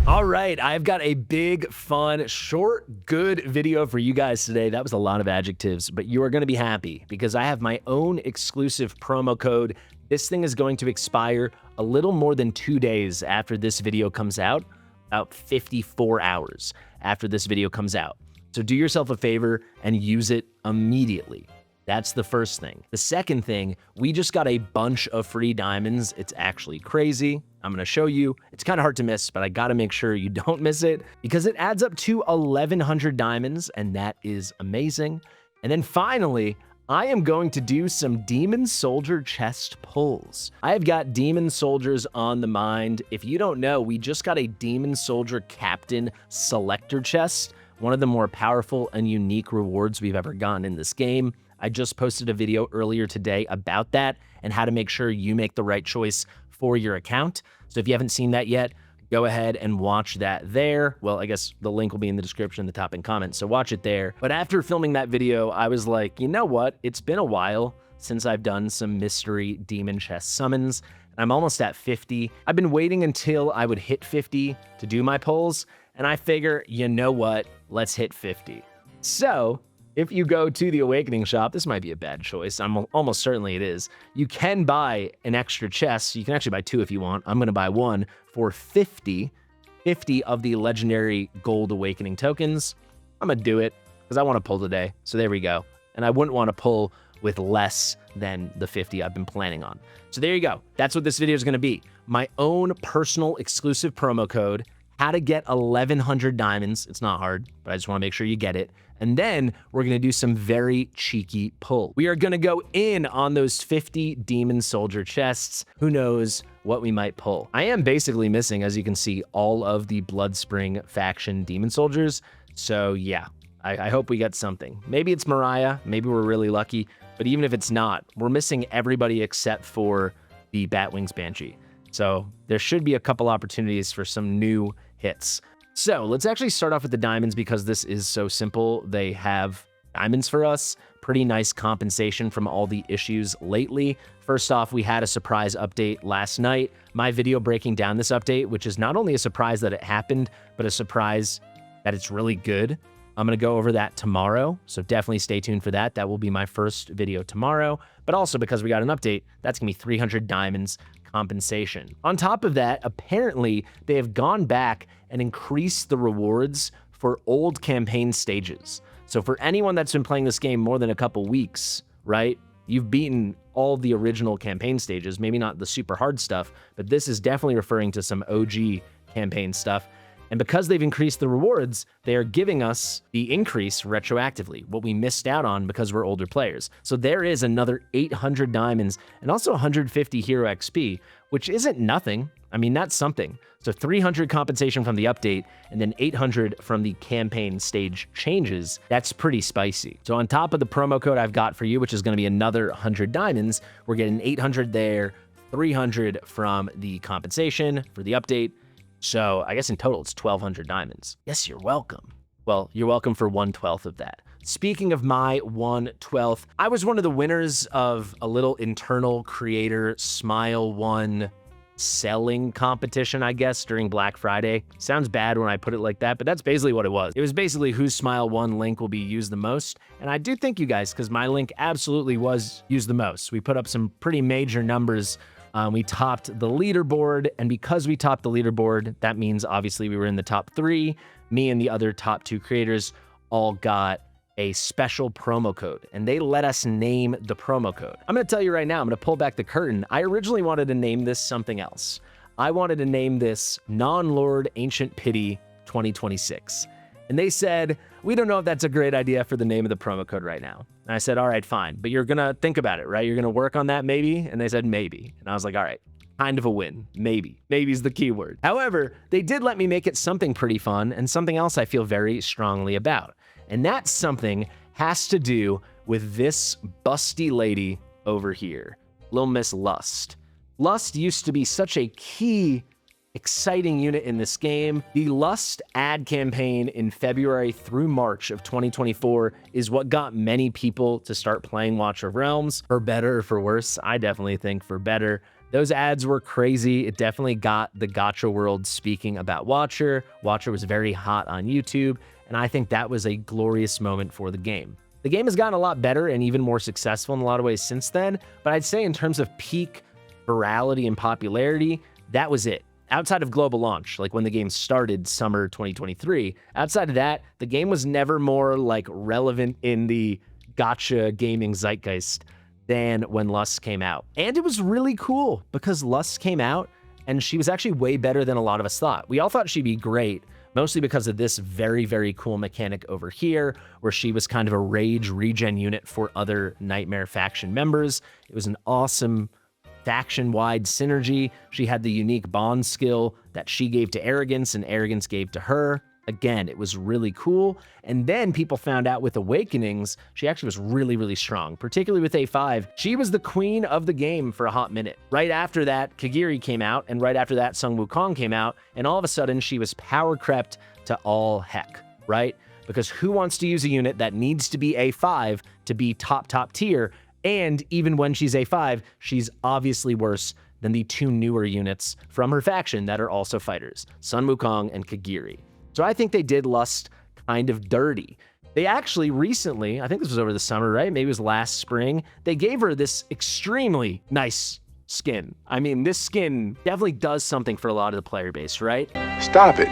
All right, I've got a big, fun, short, good video for you guys today. That was a lot of adjectives, but you are going to be happy because I have my own exclusive promo code. This thing is going to expire a little more than 2 days after this video comes out, about 54 hours after this video comes out. So do yourself a favor and use it immediately. That's the first thing. The second thing, we just got a bunch of free diamonds. It's actually crazy. I'm gonna show you. It's kind of hard to miss, but I gotta make sure you don't miss it because it adds up to 1,100 diamonds, and that is amazing. And then finally, I am going to do some Demon Soldier chest pulls. I have got Demon Soldiers on the mind. If you don't know, we just got a Demon Soldier Captain Selector chest, one of the more powerful and unique rewards we've ever gotten in this game. I just posted a video earlier today about that and how to make sure you make the right choice for your account. So if you haven't seen that yet, go ahead and watch that there. Well, I guess the link will be in the description, the top and comments, so watch it there. But after filming that video, I was like, you know what? It's been a while since I've done some mystery demon chest summons. I'm almost at 50. I've been waiting until I would hit 50 to do my pulls, and I figure, you know what? Let's hit 50. So if you go to the Awakening shop, this might be a bad choice. Almost certainly it is. You can buy an extra chest. You can actually buy 2 if you want. I'm going to buy 1 for 50 of the legendary gold Awakening tokens. I'm going to do it because I want to pull today. So there we go. And I wouldn't want to pull with less than the 50 I've been planning on. So there you go. That's what this video is going to be. My own personal exclusive promo code, how to get 1,100 diamonds. It's not hard, but I just want to make sure you get it. And then we're going to do some very cheeky pull. We are going to go in on those 50 Demon Soldier chests. Who knows what we might pull. I am basically missing, as you can see, all of the Bloodspring faction Demon Soldiers. So yeah, I hope we get something. Maybe it's Mariah. Maybe we're really lucky. But even if it's not, we're missing everybody except for the Batwings Banshee. So there should be a couple opportunities for some new hits. So let's actually start off with the diamonds because this is so simple. They have diamonds for us. Pretty nice compensation from all the issues lately. First off, we had a surprise update last night. My video breaking down this update, which is not only a surprise that it happened, but a surprise that it's really good. I'm going to go over that tomorrow, so definitely stay tuned for that. That will be my first video tomorrow, but also because we got an update, that's going to be 300 diamonds compensation. On top of that, apparently they have gone back and increased the rewards for old campaign stages. So for anyone that's been playing this game more than a couple weeks, right? You've beaten all the original campaign stages, maybe not the super hard stuff, but this is definitely referring to some OG campaign stuff. And because they've increased the rewards, they are giving us the increase retroactively, what we missed out on because we're older players. So there is another 800 diamonds and also 150 hero XP, which isn't nothing. I mean, that's something. So 300 compensation from the update and then 800 from the campaign stage changes. That's pretty spicy. So on top of the promo code I've got for you, which is going to be another 100 diamonds, we're getting 800 there, 300 from the compensation for the update. So I guess in total, it's 1,200 diamonds. Yes, you're welcome. Well, you're welcome for 1/12 of that. Speaking of my 1/12, I was one of the winners of a little internal creator Smile 1 selling competition, I guess, during Black Friday. Sounds bad when I put it like that, but that's basically what it was. It was basically whose Smile 1 link will be used the most. And I do thank you guys because my link absolutely was used the most. We put up some pretty major numbers. We topped the leaderboard, and because we topped the leaderboard, that means obviously we were in the top 3. Me and the other top 2 creators all got a special promo code, and they let us name the promo code. I'm going to tell you right now, I'm going to pull back the curtain. I originally wanted to name this something else. I wanted to name this Non-Lord Ancient Pity 2026. And they said, we don't know if that's a great idea for the name of the promo code right now. And I said, all right, fine. But you're going to think about it, right? You're going to work on that maybe? And they said, maybe. And I was like, all right, kind of a win. Maybe. Maybe's the key word. However, they did let me make it something pretty fun and something else I feel very strongly about. And that something has to do with this busty lady over here, Lil Miss Lust. Lust used to be such a key exciting unit in this game. The Lust ad campaign in February through March of 2024 is what got many people to start playing Watch of Realms, for better or for worse. I definitely think for better. Those ads were crazy. It definitely got the gacha world speaking about Watcher. Watcher was very hot on YouTube, and I think that was a glorious moment for the game. The game has gotten a lot better and even more successful in a lot of ways since then, but I'd say in terms of peak virality and popularity, that was it. Outside of global launch, like when the game started summer 2023, outside of that, the game was never more like relevant in the gacha gaming zeitgeist than when Lust came out. And it was really cool because Lust came out and she was actually way better than a lot of us thought. We all thought she'd be great, mostly because of this very, very cool mechanic over here, where she was kind of a rage regen unit for other Nightmare faction members. It was an awesome faction-wide synergy. She had the unique bond skill that she gave to Arrogance and Arrogance gave to her. Again, it was really cool. And then people found out with Awakenings, she actually was really, really strong, particularly with A5. She was the queen of the game for a hot minute. Right after that, Kagiri came out, and right after that, Sung Wukong came out, and all of a sudden, she was power crept to all heck, right? Because who wants to use a unit that needs to be A5 to be top tier? And even when she's A5, she's obviously worse than the two newer units from her faction that are also fighters, Sun Wukong and Kagiri. So I think they did Lust kind of dirty. They actually recently, I think this was over the summer, right? Maybe it was last spring, they gave her this extremely nice skin. I mean, this skin definitely does something for a lot of the player base, right? Stop it.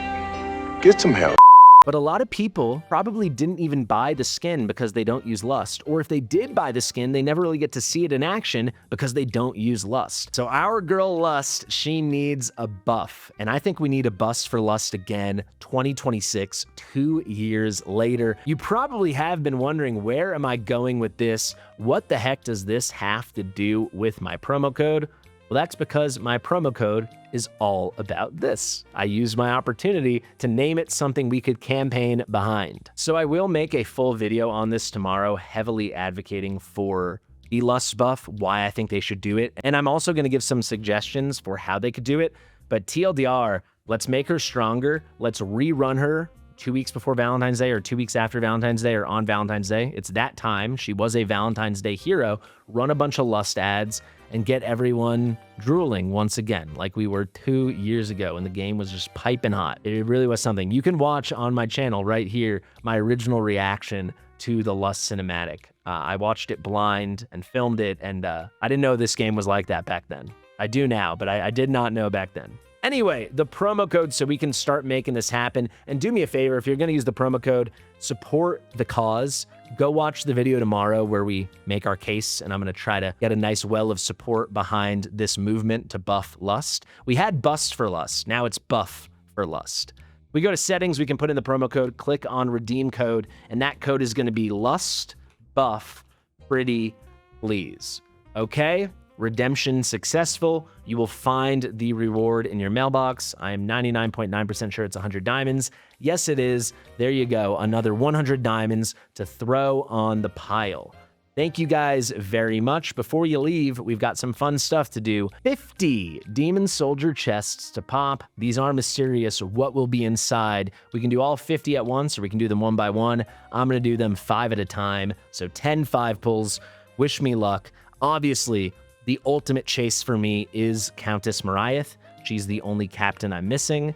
Get some help. But a lot of people probably didn't even buy the skin because they don't use Lust. Or if they did buy the skin, they never really get to see it in action because they don't use Lust. So our girl Lust, she needs a buff. And I think we need a bust for Lust again, 2026, 2 years later. You probably have been wondering, where am I going with this? What the heck does this have to do with my promo code? Well, that's because my promo code is all about this. I used my opportunity to name it something we could campaign behind. So I will make a full video on this tomorrow, heavily advocating for the Lust buff, why I think they should do it. And I'm also going to give some suggestions for how they could do it. But TLDR, let's make her stronger. Let's rerun her 2 weeks before Valentine's Day or 2 weeks after Valentine's Day or on Valentine's Day. It's that time. She was a Valentine's Day hero. Run a bunch of Lust ads and get everyone drooling once again, like we were 2 years ago when the game was just piping hot. It really was something. You can watch on my channel right here my original reaction to the Lust cinematic. I watched it blind and filmed it, and I didn't know this game was like that back then. I do now, but I did not know back then. Anyway, the promo code so we can start making this happen. And do me a favor, if you're going to use the promo code, support the cause. Go watch the video tomorrow where we make our case, and I'm going to try to get a nice well of support behind this movement to buff Lust. We had bust for Lust. Now it's buff for Lust. We go to settings, we can put in the promo code, click on redeem code, and that code is going to be Lust buff pretty please. Okay? Redemption successful. You will find the reward in your mailbox. I am 99.9% sure it's 100 diamonds. Yes, it is. There you go. Another 100 diamonds to throw on the pile. Thank you guys very much. Before you leave, we've got some fun stuff to do. 50 Demon Soldier chests to pop. These are mysterious. What will be inside? We can do all 50 at once, or we can do them one by one. I'm going to do them 5 at a time. So 10 5-pulls. Wish me luck. Obviously, the ultimate chase for me is Countess Mariath. She's the only captain I'm missing,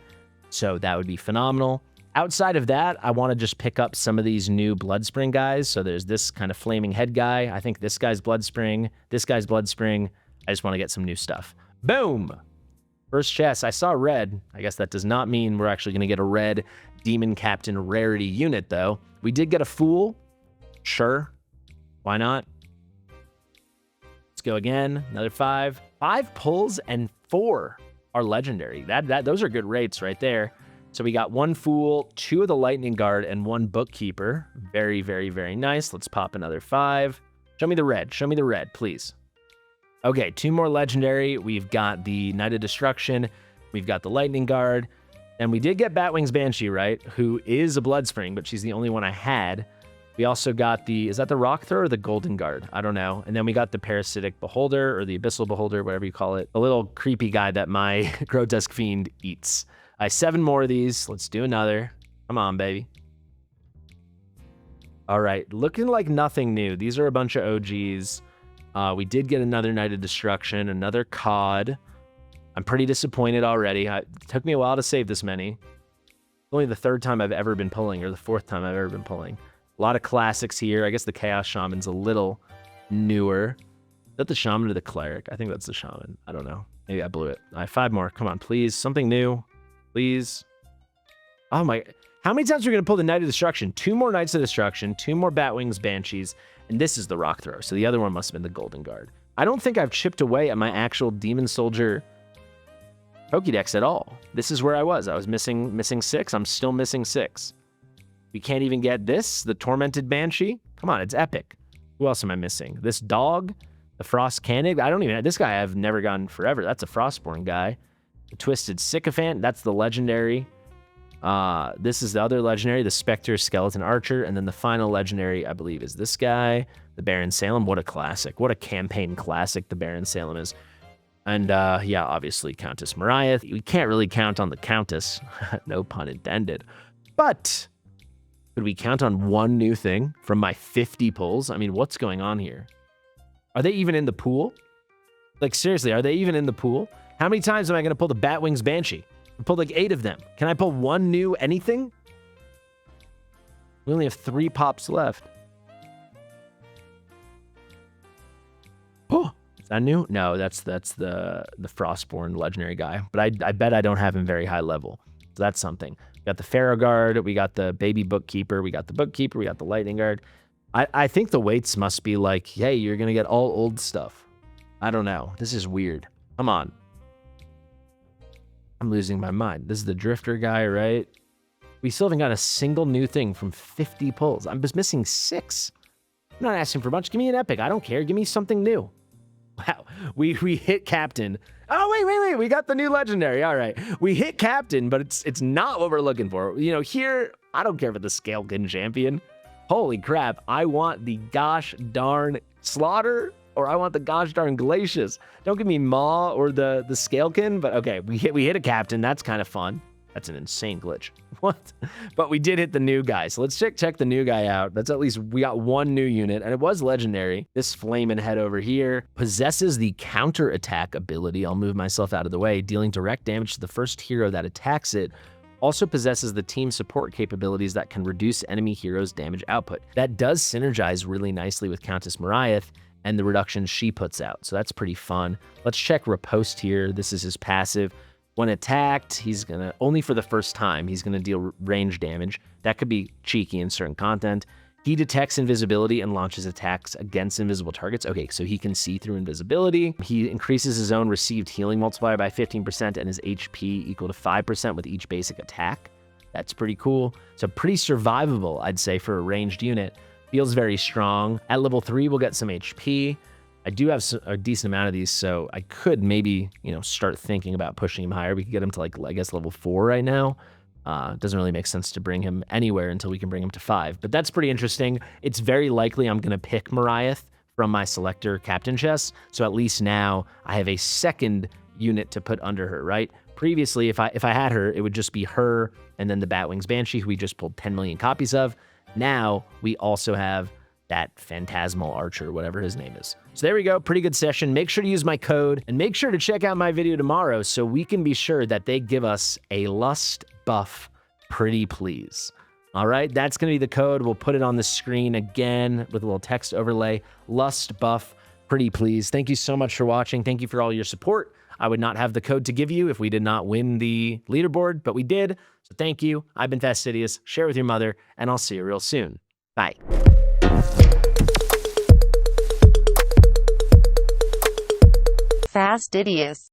so that would be phenomenal. Outside of that, I want to just pick up some of these new Bloodspring guys. So there's this kind of flaming head guy. I think this guy's Bloodspring. This guy's Bloodspring. I just want to get some new stuff. Boom! First chest. I saw red. I guess that does not mean we're actually going to get a red Demon Captain rarity unit, though. We did get a Fool. Sure. Why not? Go again, another 5. 5 pulls and 4 are legendary. Those are good rates right there. So we got 1 Fool, 2 of the Lightning Guard, and 1 Bookkeeper. Very, very, very nice. Let's pop another 5. Show me the red. Show me the red, please. Okay, 2 more legendary. We've got the Knight of Destruction. We've got the Lightning Guard. And we did get Batwing's Banshee, right? Who is a Bloodspring, but she's the only one I had. We also got the, is that the Rock Thrower or the Golden Guard? I don't know. And then we got the Parasitic Beholder or the Abyssal Beholder, whatever you call it. The little creepy guy that my Grotesque Fiend eats. I have 7 more of these. Let's do another. Come on, baby. All right, looking like nothing new. These are a bunch of OGs. We did get another Knight of Destruction, another COD. I'm pretty disappointed already. It took me a while to save this many. It's only the third time I've ever been pulling, or the fourth time I've ever been pulling. A lot of classics here. I guess the Chaos Shaman's a little newer. Is that the Shaman or the Cleric? I think that's the Shaman. I don't know. Maybe I blew it. All right, 5 more. Come on, please. Something new. Please. Oh my... How many times are we going to pull the Knight of Destruction? 2 more Knights of Destruction, 2 more Batwings, Banshees, and this is the Rock Throw. So the other one must have been the Golden Guard. I don't think I've chipped away at my actual Demon Soldier Pokédex at all. This is where I was. I was missing 6. I'm still missing 6. We can't even get this, the Tormented Banshee. Come on, it's epic. Who else am I missing? This dog, the Frost Canig. I don't even... This guy I've never gotten forever. That's a Frostborn guy. The Twisted Sycophant. That's the legendary. This is the other legendary, the Spectre Skeleton Archer, and then the final legendary, I believe, is this guy, the Baron Salem. What a classic. What a campaign classic the Baron Salem is. And, yeah, obviously, Countess Mariah. We can't really count on the Countess. No pun intended. But could we count on one new thing from my 50 pulls? I mean, what's going on here? Are they even in the pool? Like, seriously, are they even in the pool? How many times am I going to pull the Batwings Banshee? I pulled like 8 of them. Can I pull one new anything? We only have 3 pops left. Oh, is that new? No, that's the Frostborn legendary guy. But I bet I don't have him very high level. So that's something. We got the Pharaoh Guard. We got the Baby Bookkeeper. We got the Bookkeeper. We got the Lightning Guard. I think the weights must be like, hey, you're going to get all old stuff. I don't know. This is weird. Come on. I'm losing my mind. This is the Drifter guy, right? We still haven't got a single new thing from 50 pulls. I'm just missing 6. I'm not asking for much. Give me an epic. I don't care. Give me something new. Wow. We hit Captain. Oh, wait. We got the new legendary. All right. We hit Captain, but it's not what we're looking for. You know, here, I don't care for the Scalekin champion. Holy crap. I want the gosh darn Slaughter, or I want the gosh darn Glacius. Don't give me Maw or the Scalekin, but okay, we hit a Captain. That's kind of fun. That's an insane glitch. What? But we did hit the new guy. So let's check the new guy out. That's at least, we got 1 new unit, and it was legendary. This Flamin' Head over here possesses the counter-attack ability. I'll move myself out of the way, dealing direct damage to the first hero that attacks it. Also possesses the team support capabilities that can reduce enemy heroes' damage output. That does synergize really nicely with Countess Mariah and the reductions she puts out. So that's pretty fun. Let's check Riposte here. This is his passive. When attacked, he's gonna, only for the first time, he's gonna deal range damage. That could be cheeky in certain content. He detects invisibility and launches attacks against invisible targets. Okay, so he can see through invisibility. He increases his own received healing multiplier by 15% and his HP equal to 5% with each basic attack. That's pretty cool. So pretty survivable, I'd say, for a ranged unit. Feels very strong. At level 3, we'll get some HP. I do have a decent amount of these, so I could maybe, you know, start thinking about pushing him higher. We could get him to, like, I guess, level 4 right now. It doesn't really make sense to bring him anywhere until we can bring him to 5. But that's pretty interesting. It's very likely I'm going to pick Mariah from my selector captain chest. So at least now I have a second unit to put under her, right? Previously, if I had her, it would just be her and then the Batwings Banshee, who we just pulled 10 million copies of. Now we also have that Phantasmal Archer, whatever his name is. So there we go. Pretty good session. Make sure to use my code and make sure to check out my video tomorrow so we can be sure that they give us a Lust buff, pretty please. All right, that's going to be the code. We'll put it on the screen again with a little text overlay. Lust buff, pretty please. Thank you so much for watching. Thank you for all your support. I would not have the code to give you if we did not win the leaderboard, but we did. So thank you. I've been Fastidious. Share with your mother, and I'll see you real soon. Bye. Fastidious.